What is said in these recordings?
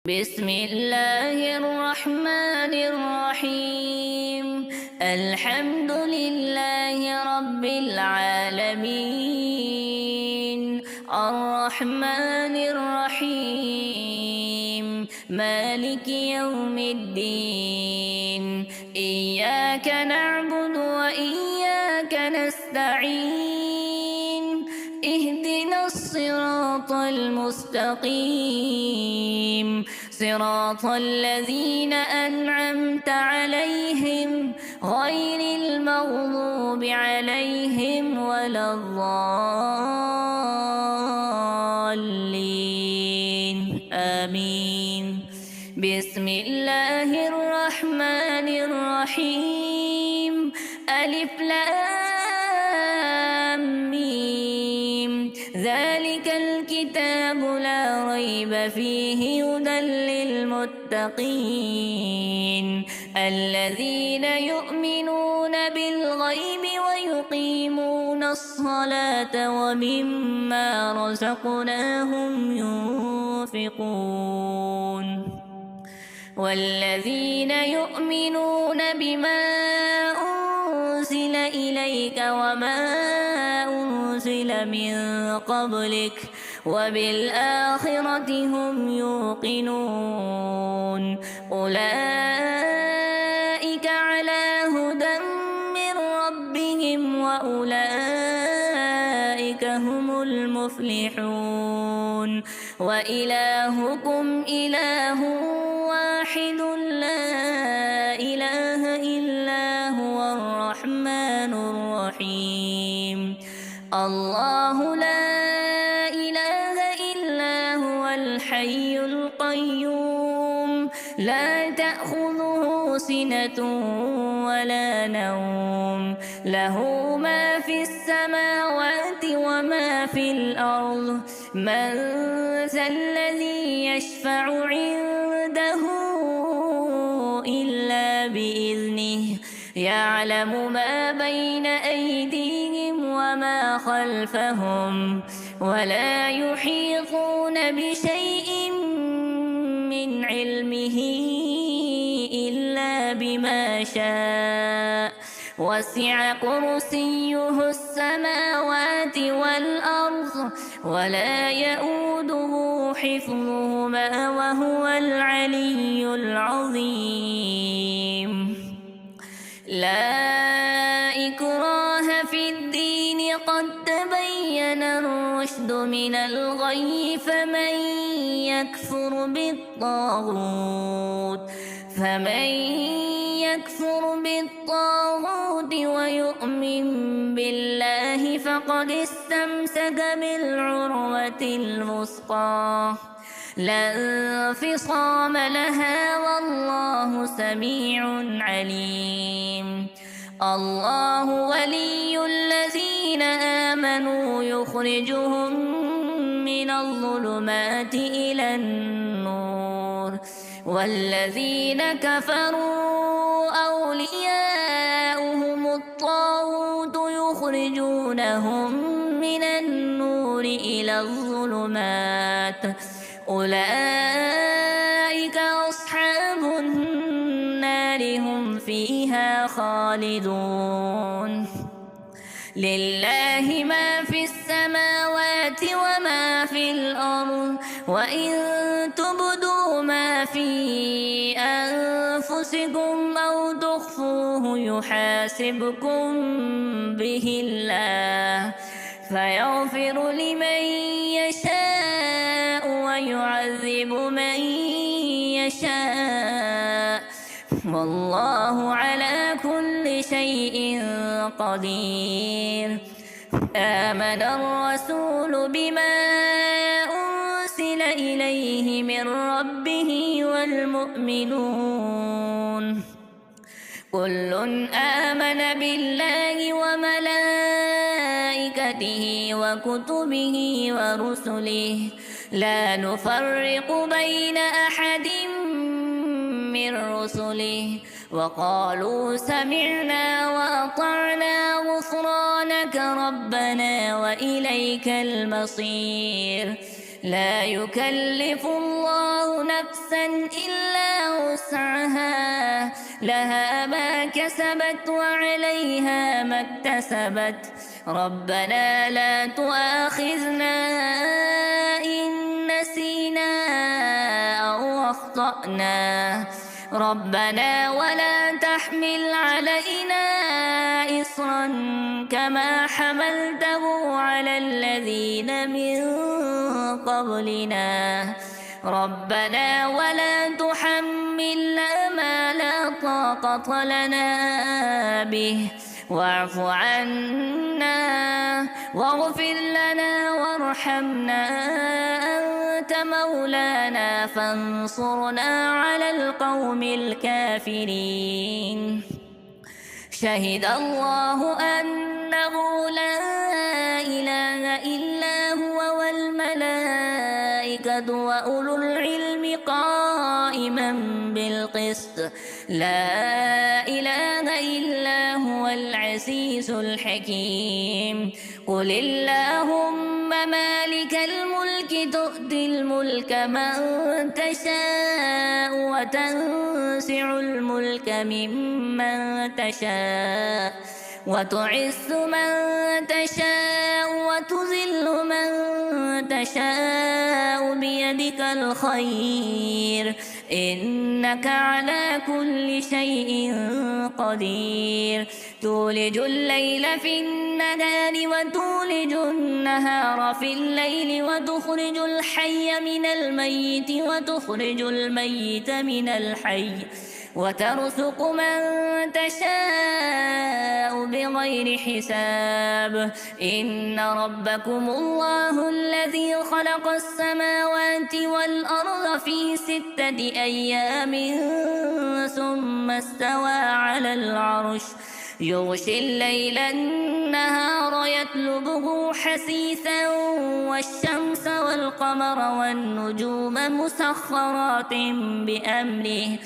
بسم الله الرحمن الرحيم. الحمد لله رب العالمين، الرحمن الرحيم، مالك يوم الدين. إياك نعبد وإياك نستعين، اهدنا الصراط المستقيم، صراط الذين أنعمت عليهم غير المغضوب عليهم ولا الضالين، آمين. بسم الله الرحمن الرحيم. ألف لام ميم، ذلك الكتاب لا ريب فيه هدى للمتقين الذين يؤمنون بالغيب ويقيمون الصلاة ومما رزقناهم ينفقون والذين يؤمنون بما أنزل إليك وما أنزل من قبلك وبالآخرة هم يوقنون أولئك على هدى من ربهم وأولئك هم المفلحون. وإلهكم إله واحد لا إله إلا هو الرحمن الرحيم. الله لا إله إلا هو الحي القيوم، لا تأخذه سنة ولا نوم، له ما في السماوات وما في الأرض. من ذا الذي يشفع عنده إلا بإذنه، يعلم ما بين أيديهم وما خلفهم، ولا يحيطون بشيء من علمه إلا بما شاء. وسع كرسيه السماوات والأرض ولا يؤوده حفظهما وهو العلي العظيم. لا إكراه في الدين، قد تبين الرشد من الغي. فمن يكفر بالطاغوت ويؤمن بالله فقد استمسك بالعروة الوثقى لا انفصام لها، والله سميع عليم. الله ولي الذين آمنوا يخرجهم من الظلمات إلى النور، والذين كفروا أولياؤهم الطاغوت يخرجونهم من النور إلى الظلمات. أولئك أصحاب النار، هم فيها خالدون. لله ما في السماوات وما في الأرض، وإن تبدوا ما في أنفسكم أو تخفوه يحاسبكم به الله، فيغفر لمن يشاء ويعذب من يشاء، والله على كل شيء قدير. آمن الرسول بما أرسل إليه من ربه والمؤمنون كل آمن بالله وملائكته وكتبه ورسله لا نفرق بين أحد من رسله، وقالوا سمعنا وأطعنا غفرانك ربنا وإليك المصير. لا يكلف الله نفسا إلا وسعها لها ما كسبت وعليها ما اكتسبت ربنا لا تؤاخذنا إن نسينا أو أخطأنا ربنا ولا تحمل علينا إصرا كما حملته على الذين من قبلنا ربنا ولا تحملنا ما لا طاقة لنا به واعف عنا واغفر لنا وارحمنا أنت مولانا فانصرنا على القوم الكافرين شهد الله أنه لا إله إلا هو والملائكة وأولو العلم قائما بالقسط لا إله إلا هو العزيز الحكيم قل اللهم مالك الملك تؤتي الملك من تشاء وتنزع الملك ممن تشاء وتعز من تشاء وتذل من تشاء بيدك الخير إنك على كل شيء قدير تولج الليل في النهار وتولج النهار في الليل وتخرج الحي من الميت وتخرج الميت من الحي وترزق من تشاء بغير حساب إن ربكم الله الذي خلق السماوات والأرض في 6 أيام ثم استوى على العرش يغشي الليل النهار يطلبه حثيثا والشمس والقمر والنجوم مسخرات بأمره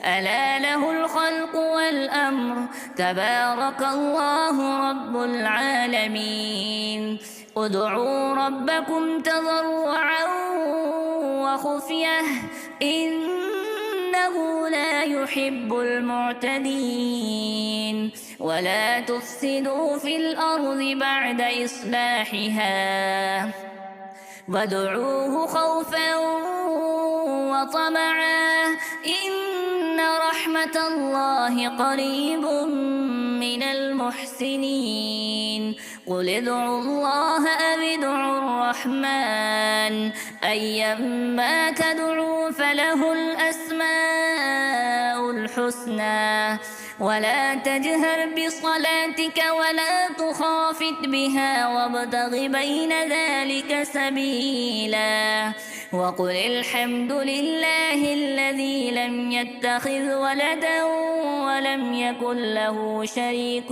ألا له الخلق والأمر تبارك الله رب العالمين ادعوا ربكم تضرعا وخفية إنه لا يحب المعتدين ولا تفسدوا في الأرض بعد إصلاحها وادعوه خوفا وطمعا إن رحمة الله قريب من المحسنين قل ادعوا الله أو ادعوا الرحمن أيما تدعوا فله الأسماء الحسنى ولا تجهر بصلاتك ولا تخافت بها وابتغ بين ذلك سبيلا وقل الحمد لله الذي لم يتخذ ولدا ولم يكن له شريك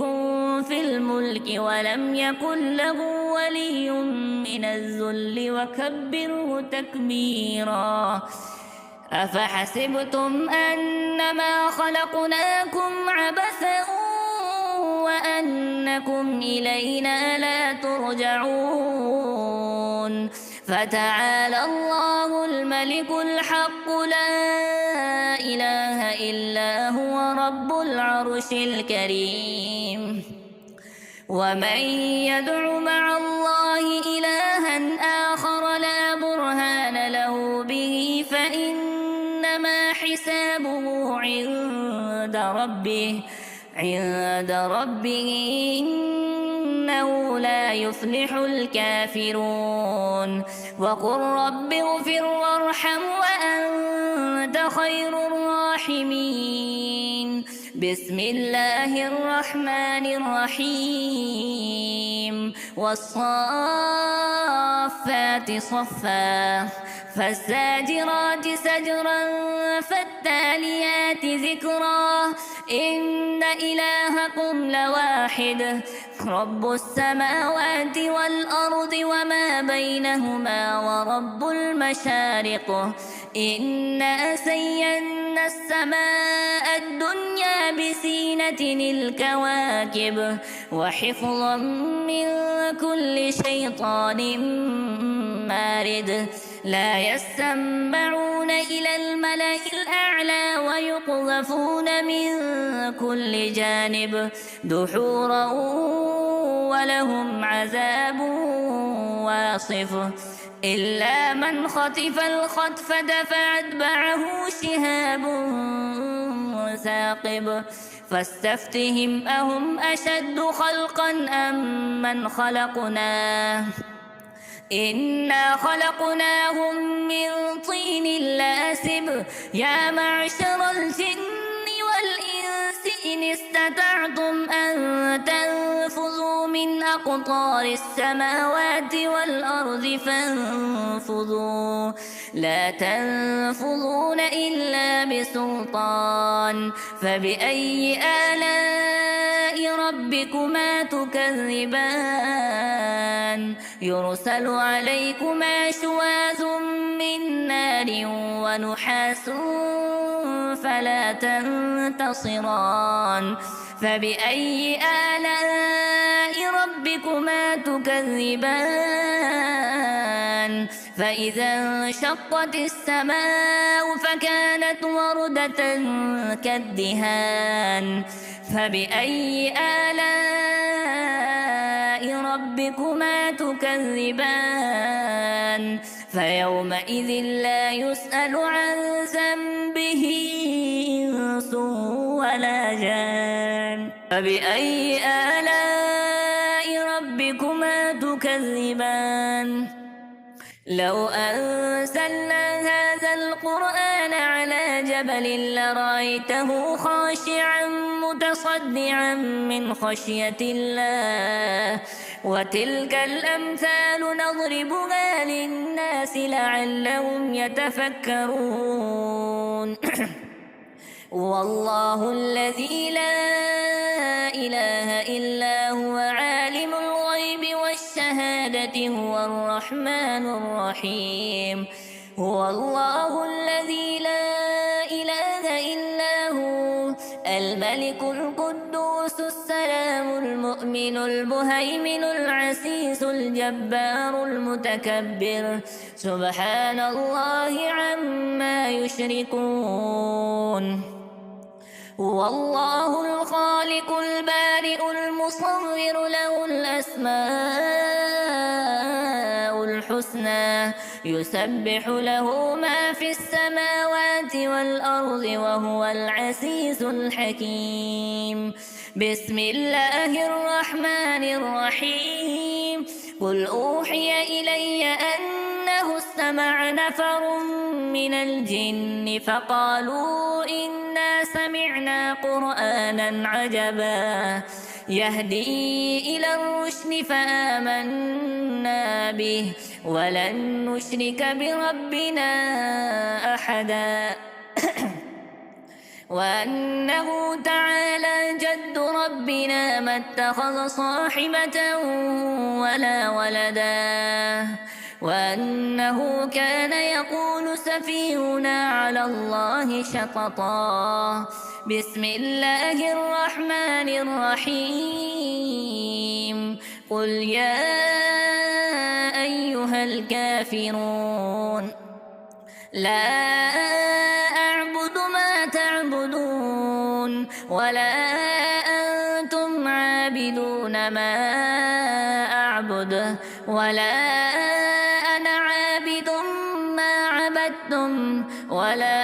في الملك ولم يكن له ولي من الذل وكبره تكبيرا أفحسبتم أنما خلقناكم عبثا وأنكم إلينا لا ترجعون فتعالى الله الملك الحق لا إله إلا هو رب العرش الكريم ومن يدع مع الله إلها آخر لا برهان له به فإنما حسابه عند ربه إنه لا يفلح الكافرون وقل رب اغفر وارحم وأنت خير الراحمين بسم الله الرحمن الرحيم والصافات صفا فالزاجرات زجرا فالتاليات ذكرا إن إلهكم لواحد رب السماوات والأرض وما بينهما ورب المشارق إنا زينا السماء الدنيا بزينة الكواكب وحفظا من كل شيطان مارد لا يسمعون إلى الملأ الأعلى ويقذفون من كل جانب دحورا ولهم عذاب واصف إلا من خطف الخطفة فأتبعه شهاب ثاقب فاستفتهم أهم أشد خلقا أم من خلقنا إنا خلقناهم من طين لاسب يا معشر الجن والإنس إن استطعتم أن تنفذوا من أقطار السماوات والأرض فانفذوا لا تنفذون إلا بسلطان فبأي آلاء ربكما تكذبان يرسل عليكما شواظ من نار ونحاس فلا تنتصران فبأي آلاء ربكما تكذبان فإذا انشقت السماء فكانت وردة كالدهان فبأي آلاء ربكما تكذبان فيومئذ لا يسأل عن ذنبه إنس ولا جان فبأي آلاء ربكما تكذبان لو أنزلنا هذا القرآن على جبل لرأيته خاشعا متصدعا من خشية الله وتلك الأمثال نضربها للناس لعلهم يتفكرون والله الذي لا إله إلا هو عالم الغيب والشهادة هو الرحمن الرحيم هو الله الذي لا إله إلا هو الملك القدوس السلام المؤمن المهيمن العزيز الجبار المتكبر سبحان الله عما يشركون هو الله الخالق البارئ المصور له الأسماء الحسنى يسبح له ما في السماوات والأرض وهو العزيز الحكيم بسم الله الرحمن الرحيم قل أوحي إلي أنه استمع نفر من الجن فقالوا إنا سمعنا قرآنا عجبا يهدي إلى الرشد فآمنا به ولن نشرك بربنا أحدا وأنه تعالى جد ربنا ما اتخذ صاحبة ولا ولدا وأنه كان يقول سفيهنا على الله شططا بسم الله الرحمن الرحيم قل يا أيها الكافرون لا أعبد ما تعبدون ولا أنتم عابدون ما أعبد ولا أنا عابد ما عبدتم ولا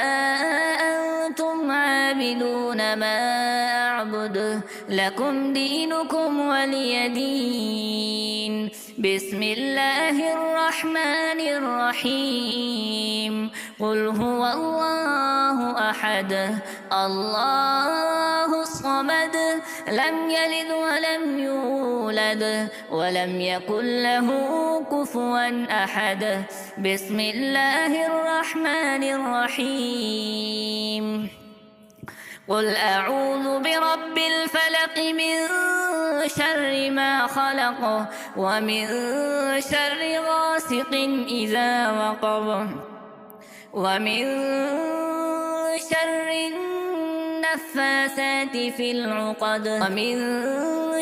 أنتم عابدون ما أعبد لكم دينكم ولي دين بسم الله الرحمن الرحيم قل هو الله أحد الله الصمد لم يلد ولم يولد ولم يكن له كفوا أحد بسم الله الرحمن الرحيم قل أعوذ برب الفلق من شر ما خلق ومن شر غاسق إذا وقب ومن شر النفاثات في العقد ومن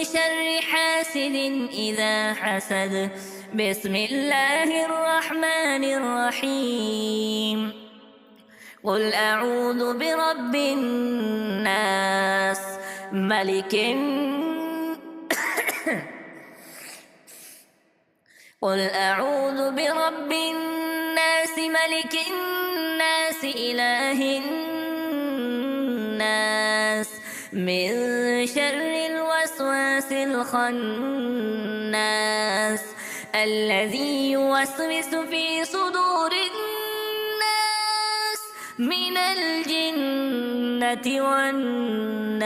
شر حاسد إذا حسد. بسم الله الرحمن الرحيم. قل أعوذ برب الناس قل أعوذ برب الناس ملك الناس إله الناس من شر الوسواس الخناس الذي يوسوس في صدور الناس من الجنة والناس.